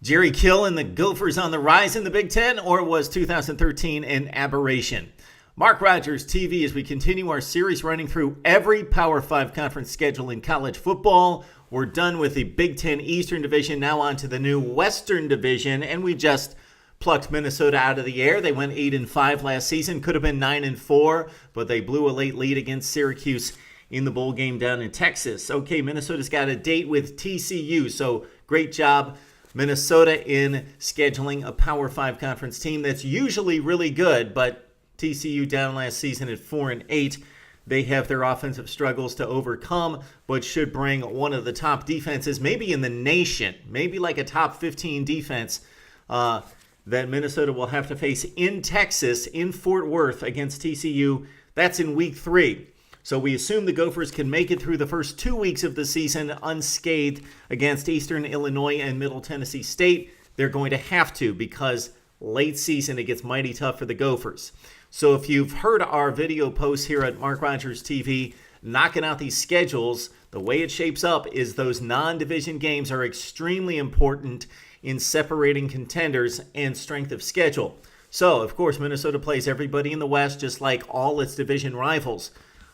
Jerry Kill and the Gophers on the rise in the Big Ten, or was 2013 an aberration? Mark Rogers TV, as we continue our series running through every Power 5 conference schedule in college football. We're done with the Big Ten Eastern Division, now on to the new Western Division, and we just plucked Minnesota out of the air. They went 8-5 last season, could have been 9-4, but they blew a late lead against Syracuse in the bowl game down in Texas. Okay, Minnesota's got a date with TCU, so great job, Minnesota, in scheduling a Power 5 conference team that's usually really good, but TCU down last season at 4-8. They have their offensive struggles to overcome, but should bring one of the top defenses, maybe in the nation, maybe like a top 15 defense that Minnesota will have to face in Texas, in Fort Worth against TCU. That's in week 3. So we assume the Gophers can make it through the first 2 weeks of the season unscathed against Eastern Illinois and Middle Tennessee State. They're going to have to, because late season it gets mighty tough for the Gophers. So if you've heard our video posts here at Mark Rogers TV knocking out these schedules, the way it shapes up is those non-division games are extremely important in separating contenders and strength of schedule. So, of course, Minnesota plays everybody in the West just like all its division rivals.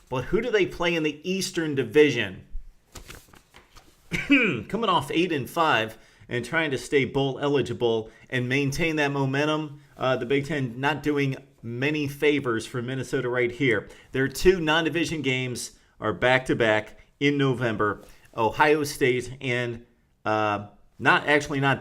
But who do they play in the Eastern Division? Coming off 8-5 and trying to stay bowl eligible and maintain that momentum, the Big Ten not doing many favors for Minnesota right here. Their 2 non-division games are back-to-back in November. Ohio State and not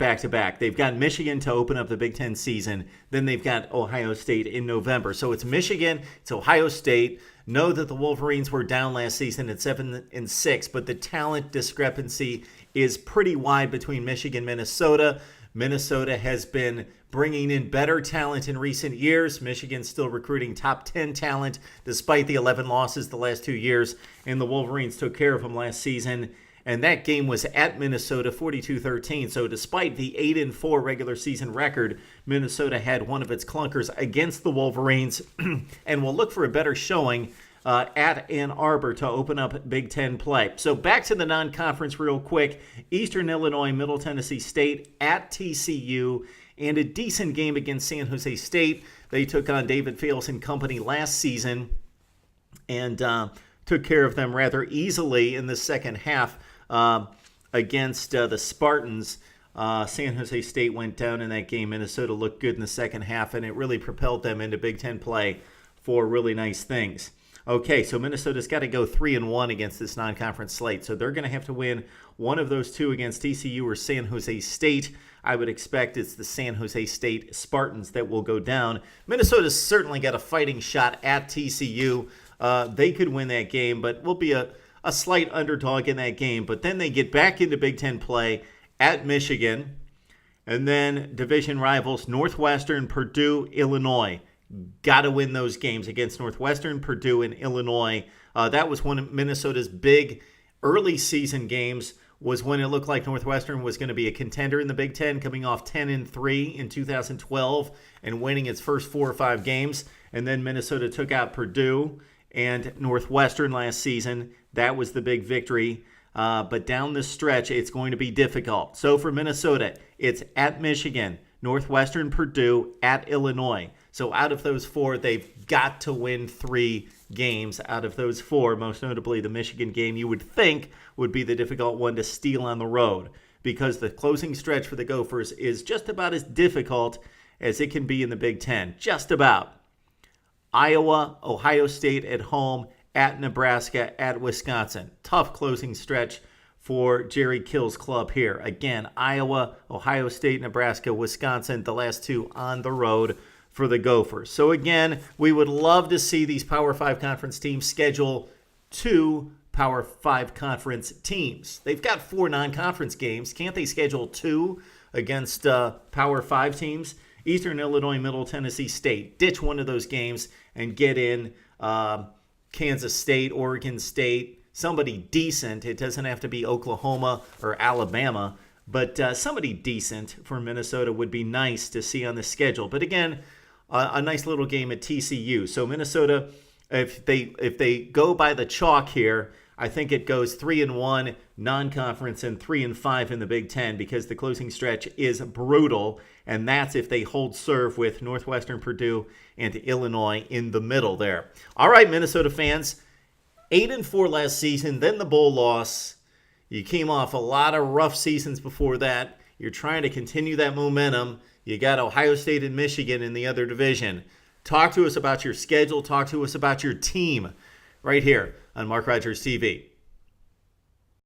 back-to-back. They've got Michigan to open up the Big Ten season. Then they've got Ohio State in November. So it's Michigan, it's Ohio State. Know that the Wolverines were down last season at 7-6, but the talent discrepancy is pretty wide between Michigan and Minnesota. Minnesota has been bringing in better talent in recent years. Michigan's still recruiting top 10 talent despite the 11 losses the last 2 years, and the Wolverines took care of them last season. And that game was at Minnesota, 42-13. So despite the 8-4 regular season record, Minnesota had one of its clunkers against the Wolverines and will look for a better showing at Ann Arbor to open up Big Ten play. So back to the non-conference real quick. Eastern Illinois, Middle Tennessee State at TCU, and a decent game against San Jose State. They took on David Fales and company last season and took care of them rather easily in the second half. Against the Spartans. San Jose State went down in that game. Minnesota looked good in the second half, and it really propelled them into Big Ten play for really nice things. Okay, so Minnesota's got to go 3-1 against this non-conference slate, so they're going to have to win one of those 2 against TCU or San Jose State. I would expect it's the San Jose State Spartans that will go down. Minnesota's certainly got a fighting shot at TCU. They could win that game, but will be a slight underdog in that game. But then they get back into Big Ten play at Michigan. And then division rivals Northwestern, Purdue, Illinois. Got to win those games against Northwestern, Purdue, and Illinois. That was one of Minnesota's big early season games, was when it looked like Northwestern was going to be a contender in the Big Ten, coming off 10-3 in 2012 and winning its first 4 or 5 games. And then Minnesota took out Purdue and Northwestern last season. That was the big victory. But down the stretch, it's going to be difficult. So for Minnesota, it's at Michigan, Northwestern, Purdue, at Illinois. So out of those 4, they've got to win 3 games out of those 4. Most notably, the Michigan game you would think would be the difficult one to steal on the road, because the closing stretch for the Gophers is just about as difficult as it can be in the Big Ten. Just about. Iowa, Ohio State at home, at Nebraska, at Wisconsin. Tough closing stretch for Jerry Kill's club here. Again, Iowa, Ohio State, Nebraska, Wisconsin, the last 2 on the road for the Gophers. So again, we would love to see these Power 5 conference teams schedule 2 Power 5 conference teams. They've got 4 non-conference games. Can't they schedule 2 against Power 5 teams? Eastern Illinois, Middle Tennessee State. Ditch one of those games and get in Kansas State, Oregon State, somebody decent. It doesn't have to be Oklahoma or Alabama, but somebody decent for Minnesota would be nice to see on the schedule. But again, a nice little game at TCU. So Minnesota, if they go by the chalk here, I think it goes 3-1 non-conference and 3-5 in the Big Ten because the closing stretch is brutal, and that's if they hold serve with Northwestern, Purdue, and Illinois in the middle there. All right, Minnesota fans, 8-4 last season, then the bowl loss. You came off a lot of rough seasons before that. You're trying to continue that momentum. You got Ohio State and Michigan in the other division. Talk to us about your schedule. Talk to us about your team right here on Mark Rogers TV.